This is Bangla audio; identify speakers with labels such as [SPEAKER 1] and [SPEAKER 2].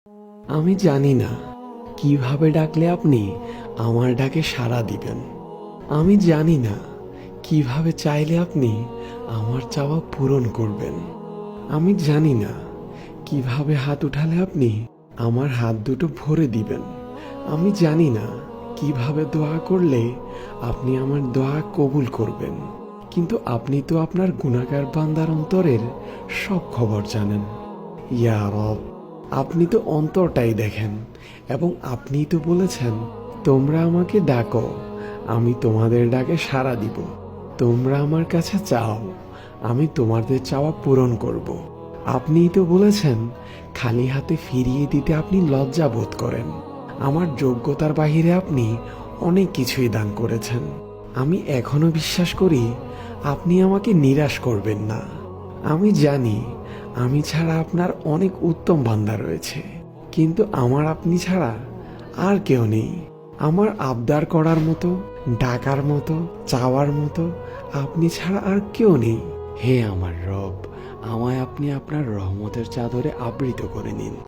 [SPEAKER 1] আমি জানি না কিভাবে ডাকলে আপনি আমার ডাকে সাড়া দিবেন। আমি জানি না কিভাবে চাইলে আপনি আমার চাওয়া পূরণ করবেন। আমি জানি না কিভাবে হাত উঠালে আপনি আমার হাত দুটো ভরে দিবেন। আমি জানি না কিভাবে দোয়া করলে আপনি আমার দোয়া কবুল করবেন। কিন্তু আপনি তো আপনার গুনাহগার বান্দার অন্তরের সব খবর জানেন। ইয়া রব, আপনি তো অন্তরটাই দেখেন এবং আপনিই তো বলেছেন, তোমরা আমাকে ডাকো, আমি তোমাদের ডাকে সাড়া দিব। তোমরা আমার কাছে চাও, আমি তোমাদের চাওয়া পূরণ করব। আপনিই তো বলেছেন, খালি হাতে ফিরিয়ে দিতে আপনি লজ্জা বোধ করেন। আমার যোগ্যতার বাহিরে আপনি অনেক কিছুই দান করেছেন। আমি এখনো বিশ্বাস করি আপনি আমাকে নিরাশ করবেন না। আমি জানি আমি ছাড়া আপনার অনেক উত্তম বান্দা রয়েছে, কিন্তু আমার আপনি ছাড়া আর কেউ নেই। আমার আবদার করার মতো, ডাকার মতো, চাওয়ার মতো আপনি ছাড়া আর কেউ নেই। হে আমার রব, আমায় আপনি আপনার রহমতের চাদরে আবৃত করে নিন।